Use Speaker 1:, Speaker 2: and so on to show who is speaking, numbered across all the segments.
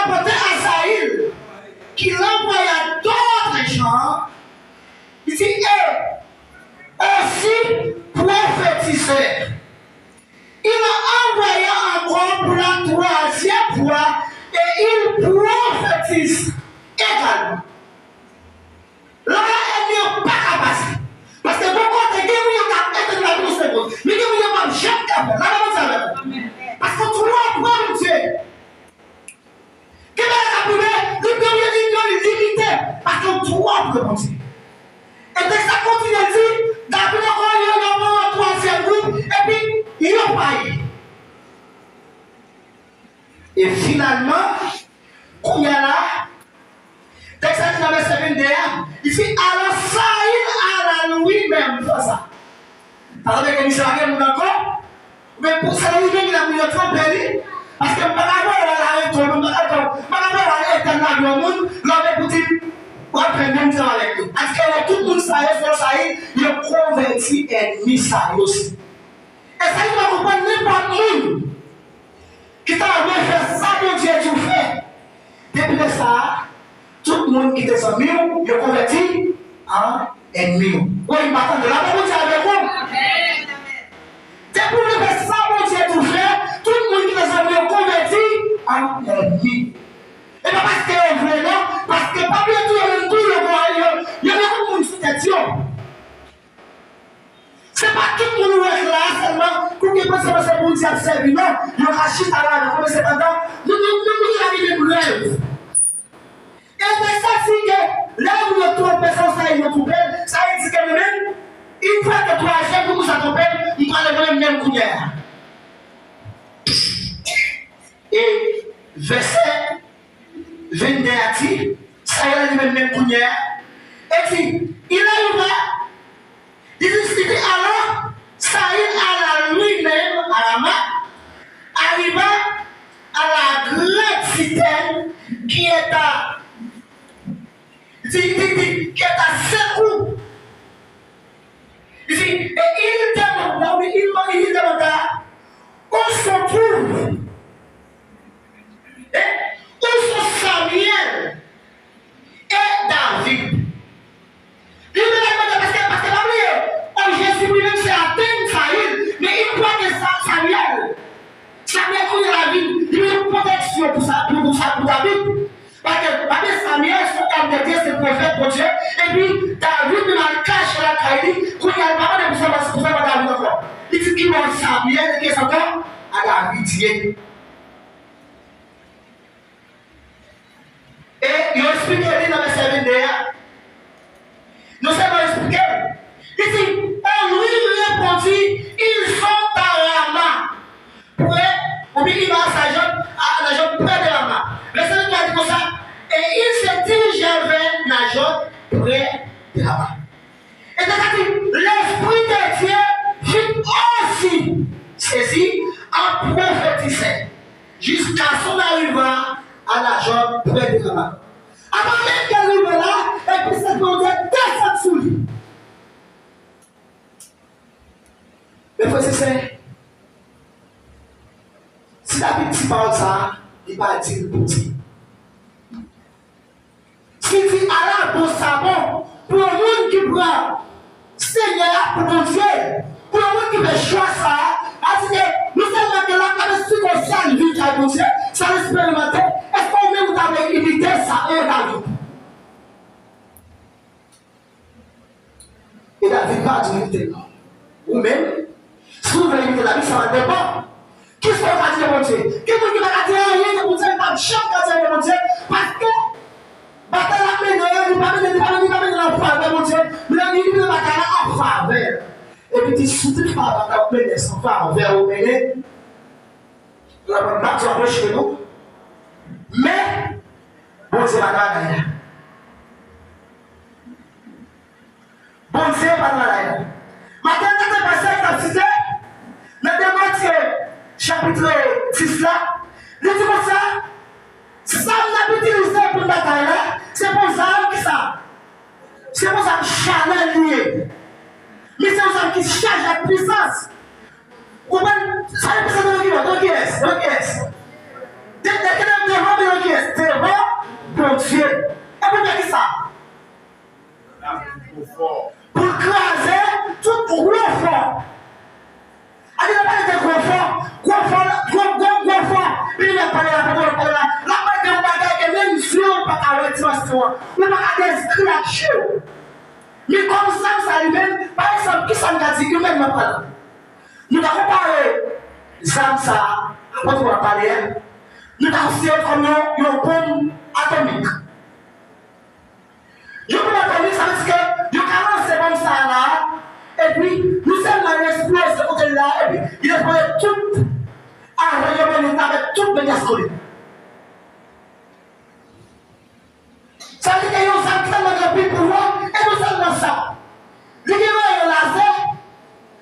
Speaker 1: rapporté à Saïl qu'il envoya d'autres gens. Il dit, aussi prophétiseur. Il a envoyé encore pour la troisième fois et il prophétise également. Là, elle n'est pas capable. Parce que beaucoup de gens qui ont la vie de la mais qui n'ont pas jamais capable. Parce que tu vois, Dieu. Quelle est la limité parce que tu vois, Dieu. Et puis ça continue à dire, David a un troisième groupe, et puis il a failli. Et finalement, quand il y a là, texte qui avait servi derrière, il dit, alors Saïl a lui-même fait ça. Alors, avec Israël, nous encore, mais pour ça, lui-même, il a mis le trop péri, parce que par rapport à la réponse, par rapport à l'éternel du monde, l'homme est petit. Pour apprendre même temps avec nous. Parce que tout le monde sait, il est converti ennemi ça aussi. Et ça, il va comprendre n'importe qui qui t'a fait ça que Dieu tu fais. Depuis ça, tout le monde qui est amis, il est converti en ennemi. Oui, il m'attend de là, pour Dieu avec vous. Depuis le fait ça que Dieu tu fais, tout le monde qui est amis est converti en ennemi. Et pas parce que c'est vrai, non? Parce que pas bien tout le monde, il y a beaucoup de situations. C'est pas tout le monde qui est là seulement pour que pense que c'est pour dire c'est non. Il y a juste à la comme c'est pendant nous avons des rêves. Et c'est ça c'est que là où le trois personnes ça ils nous ça dit que même une fois que toi achètes pour nous accompagner, il va le même couillère. Et verset 22 a dit, ça y est, le même couillère. Et puis, il arriva, il dit alors, Saïl alla lui-même à la main, arriva à la grande citerne qui est à Sekou. Il dit, et il demanda, où se trouve? Où sont Samuel et David? Il me demande parce que Jésus lui-même s'est atteint Saïl, mais il croit que Samuel connaît la vie, il a une protection pour David. Parce que Samuel, son homme de Dieu, c'est prophète pour Dieu, et puis David il cache la trahison, quand il y a le parole de pour ça David encore. Il dit qu'il va Samuel et qu'il s'entend à David. Et il a expliqué dans le verset 21. Nous savons expliquer. Il dit, on lui répondit, ils sont à Rama. Ou bien il va à la jambe près de Rama. Verset 23 dit comme ça. Et il se dirigeait vers la jambe près de Rama. Et c'est-à-dire, l'Esprit de Dieu fut aussi saisi en prophétisant jusqu'à son arrivée à la jambe près de Rama. Avant même qu'elle arrive là, et puis cette montagne descend sous lui. Mais frère, c'est si David dit pas ça, il va dire pour dire. S'il dit Allah pour savon, pour le monde qui prend Seigneur pour mon Dieu, pour le monde qui fait choix ça, à dire nous sommes que là, quand ce qu'on sent le vie de mon Dieu, ça l'expérimenter, est-ce qu'on même t'avait imité ça et David? Et David va imiter. Ou même, si vous voulez imiter la vie, ça va dépendre. Qui sont les de mon Dieu? Qui vous dit que rien de mon Dieu, pas de chaque quartier de mon Dieu, parce que bataille la peine, il ne va pas la faveur, mon Dieu, mais il ne va pas la faveur. Et puis, tu soutiens pas la peine sans faveur au mêlé. La bonne marche va chez nous. Mais, bon Dieu va la gagner. Bon Dieu va la gagner. Maintenant, quand tu es passé à la cité, dans Matthieu, chapitre 6 là, il dit comme ça, ça on a utilisé pour la bataille là, c'est pour ça que ça. C'est pour ça que Chanel lié. Mais c'est pour ça qui charge la puissance. Vous comprenez? Ça représente le qui est. Dès que vous avez le qui est. de bagage que même si on pas à retransmission, on pas à inscrire la chose. Mais comme ça lui-même, par exemple, qui ça nous dit lui-même m'a parlé. Nous avons parlé, ça, après on va parler, nous avons fait comme une bombe atomique. Une bombe atomique, ça veut dire que nous avons lancé comme ça là, et puis nous sommes explosés de côté là, et puis il a pris tout, avec tout le gascolet. Ça veut dire que nous avons tellement de pouvoir, et nous sommes dans ça. Les gens ont laser,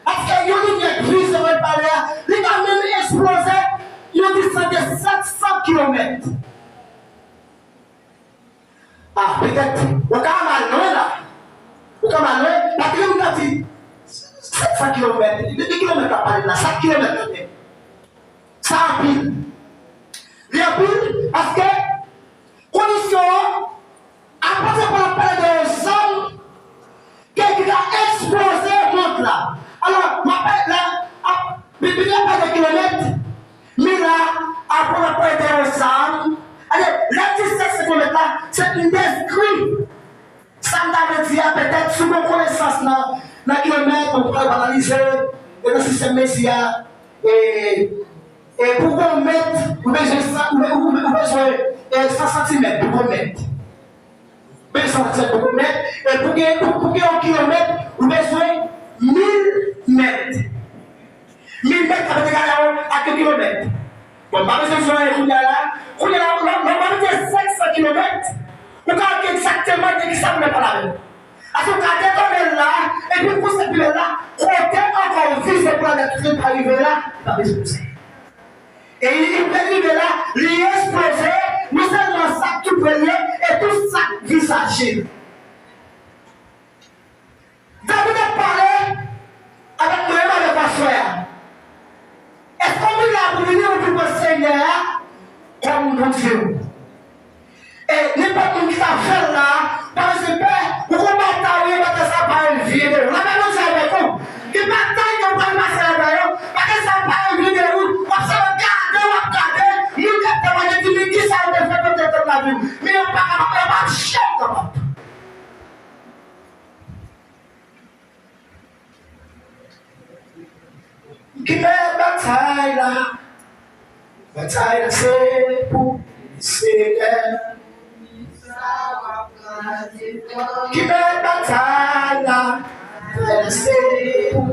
Speaker 1: parce que nous avons une crise de palais, les gens ont même explosé, ils ont descendu 700 km. Ah, peut-être, au Cameroun là, au Cameroun, la crème a dit 700 km, les kilomètres à parler là, 5 km. Ça a pile. Il y a pile parce que, condition, après qu'on parle de somme, quelqu'un a explosé le monde là. Alors, il n'y a pas de kilomètres, mais là, après on parle de somme, allez, la distance de kilomètres là, c'est une description. Ça m'a dit peut-être sous mon connaissance dans le kilomètre, on pourrait analyser le système Messia et pour qu'on mette, vous besoin 100 cm pour qu'on mette. 100 cm pour qu'on mette. Et pour qu'il y ait un kilomètre, vous besoin 1000 mètres. 1000 mètres, ça veut dire à 2 km. Bon, pas besoin de faire là. On va mettre 500 km. On va exactement dire que ça ne met pas la même. Parce qu'on a détonné là, et puis pour cette là, on est encore vivre pour la arriver là, pas besoin de ça. Et il est arrivé là, il est explosé, nous seulement ça tout premier et tout ça visagé. David a parlé avec moi-même avec ma soeur. Est-ce qu'on veut la venir au plus beau Seigneur comme mon Dieu? Et n'importe qui t'a fait là, parce que vous combattez, parce que ça va être vide. La même chose avec vous. Il bataille de prendre ma soeur d'ailleurs, parce que ça va être vide. Parce que nous avons dit qui ça a fait peut-être la vie. Mais on ne peut pas chier comme ça. Qui met bataille là? Bataille là, c'est pour le Seigneur. Qui met bataille là? C'est pour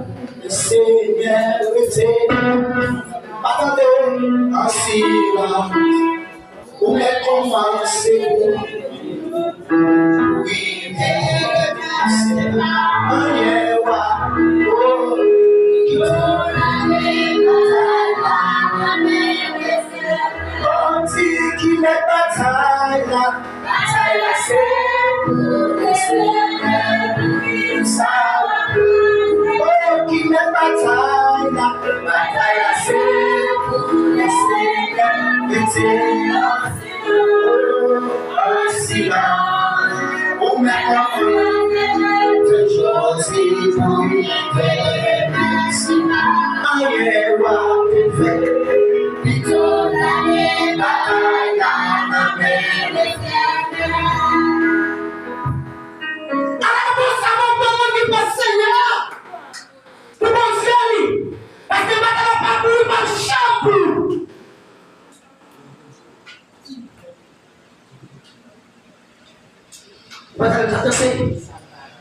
Speaker 1: le Seigneur. Attendez, ainsi là, où est commencé? Oui, c'est là, qui met bataille là, c'est pour le Seigneur. Oh, qui met bataille là, c'est pour le Seigneur. Ainsi là, où met que Josie pour y faire.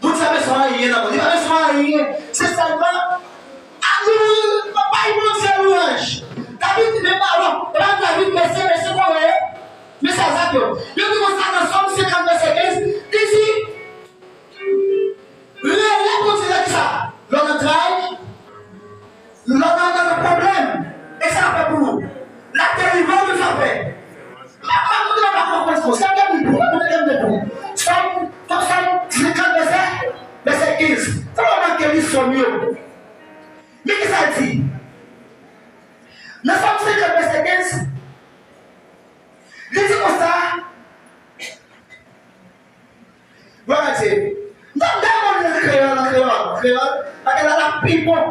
Speaker 1: Vous savez ce rien, c'est seulement papa il monte louange. David ne parle pas, David merci quoi mais ça zappe. Le dit ça dans Somme 50 verset 15, dit le continue ça. L'on travaille, l'on a le problème et ça fait pour nous. La terre il va nous faire. Verset 15. Ça va manquer les sommiers. Mais qu'est-ce que ça dit? Le Somme 50 verset 15. Il dit comme ça. Voilà, c'est. Non, créole. Parce que la people.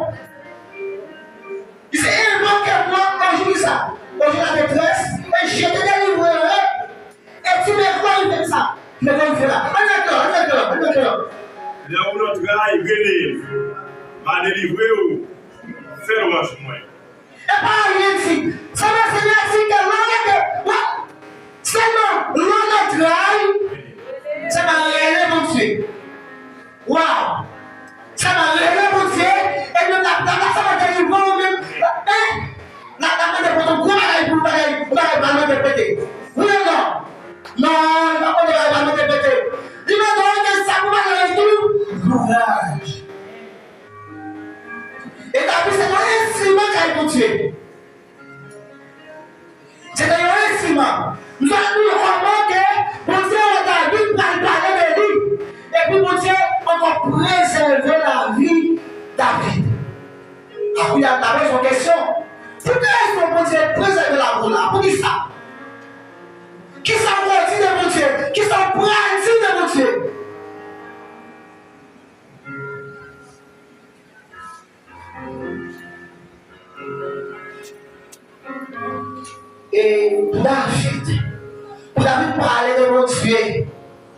Speaker 1: Il s'est invoqué moi aujourd'hui ça. Aujourd'hui la détresse. Et j'étais Mais comme c'est là. D'accord.
Speaker 2: Là où notre travail relève, va délivrer ou faire le marche moins.
Speaker 1: Et pas rien ici. Ça va se dire ici que seulement notre travail, ça va révéler mon Dieu. Waouh! Ça va révéler mon Dieu. Et nous, ça va délivrer nous-mêmes. La demande de votre groupe, vous n'allez pas me répéter. Oui ou non? Non, il va pas me répéter. Il va donner que ça vous va le tout. L'ouvrage. Et David, c'est un instrument qui a été tué. C'est un instrument. Nous allons remarquer que mon Dieu a David pour parler de lui. Et puis mon Dieu a encore préservé la vie de David. Après, il a posé son question. Pourquoi est-ce que mon Dieu préserve la vie là? Pour qui ça? Qui s'en dit de mon Dieu? Qui s'en prend de mon Dieu? Et David parlait de mon Dieu.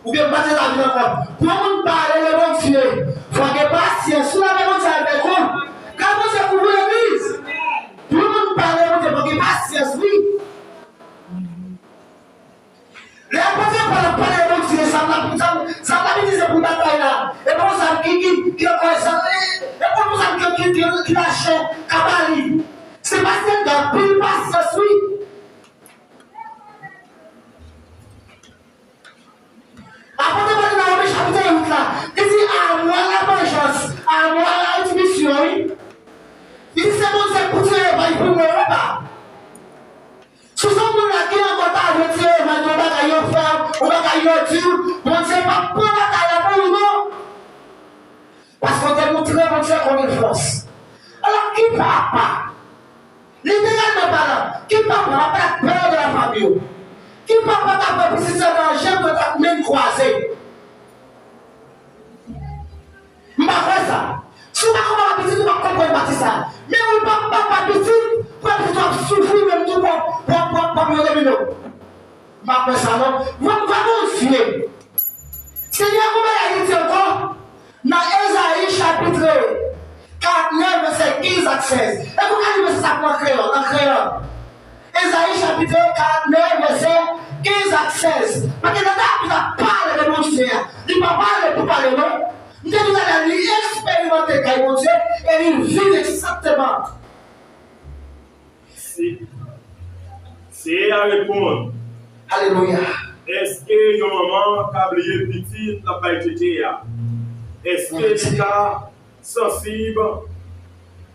Speaker 1: Ou bien pas de la vie encore. Pour nous parler de mon Dieu, il faut avoir patience. Sous la main de Dieu avec vous. Quand vous êtes pour l'église, pour nous parler de mon Dieu, il faut avoir patience, oui. Les apôtres parlent de mon Dieu, ça m'a dit c'est pour bataille là. Et pour ça, qui lâche Kabali. C'est parce que dans pile patience, oui. Après de parler dans le chapitre 8 là, il dit à moi la vengeance, à moi la rétribution, oui. Il dit c'est bon, c'est pour tuer, il ne peut pas. Sous son monde là, qui est encore à retirer, il va dire, on va gagner faire, on va gagner dur, on ne sait pas pour la taille pour nous, non. Parce qu'on t'a montré, mon Dieu, qu'on est force. Alors, qui papa? Littéralement parlant, qui papa n'a pas peur de la famille? Qui papa t'a pas pu se danger de ta main croisée? Je ne sais pas ça. Si on va comprendre, on va comprendre ça. Mais on ne peut pas petit, pour que tu vas souffrir même tout pour me revenir. Je ne sais pas ça, non? Vraiment fier. Seigneur, comment il a dit encore? Dans Ésaïe chapitre 49, verset 15 à 16. Et pourquoi il veut ça en créole? Ésaïe chapitre 49, verset 15 à 16. Parce que David a parlé de mon Dieu. Il ne va pas parler pour parler, non? Nous allons lui expérimenter quand mon Dieu et il vit exactement.
Speaker 2: C'est à répondre.
Speaker 1: Alléluia.
Speaker 2: Est-ce que your maman a oublié petit n'a pas été là? Est-ce que tu es sensible?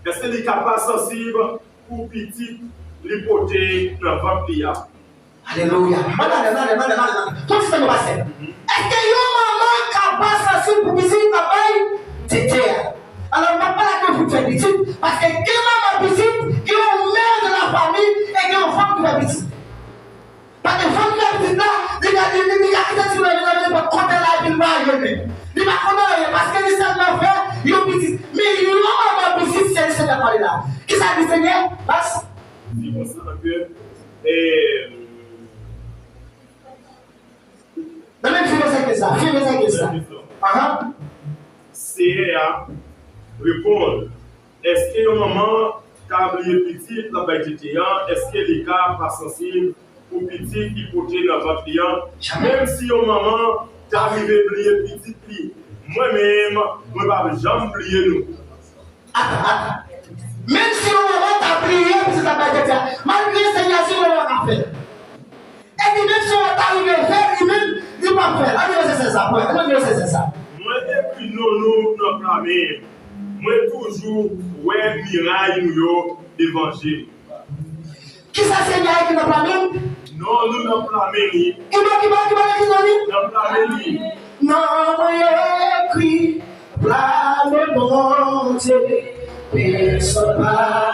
Speaker 2: Est-ce que tu n'es pas sensible pour petit l'hypothèse de la vampire?
Speaker 1: Alléluia. Madame. Tout ce que nous passons. Est-ce que your maman est capable sensible pour petit n'a pas été? Alors, on ne va pas la faire pour faire petit. Parce que quelle maman petit, qui est au mère de la famille et qui est une femme qui fait petit. Parce que femme qui fait petit là, il a quitté sur le pour compter la vie de mariée. Il va connaître parce que les seuls faire, ils ont petit. Mais il y a une maman petit, c'est ce qu'on là. Qui ça dit Seigneur? Passe.
Speaker 2: Si vous savez que.
Speaker 1: Même si vous savez ça.
Speaker 2: C'est à répondre. Est-ce que your maman a oublié petit n'a pas été? Est-ce que les cas pas sensibles pour petit hypothèse dans votre client? Même si your maman t'a arrivé à oublier petit, moi-même, je ne vais jamais oublier nous.
Speaker 1: Attends. Même si your maman t'a oublié petit n'a pas été, malgré le Seigneur, si on l'a fait. Et puis même si on t'a arrivé à faire, lui-même, il va faire. Allez, c'est ça.
Speaker 2: Moi, depuis nous proclamer. Moi, toujours, ouais, miraille, nous, l'évangile.
Speaker 1: Qui ça, Seigneur, qui n'a pas même?
Speaker 2: Non, nous n'avons pas mis.
Speaker 1: Qui va non, moi, écrit, là, le bon Dieu, personne pas.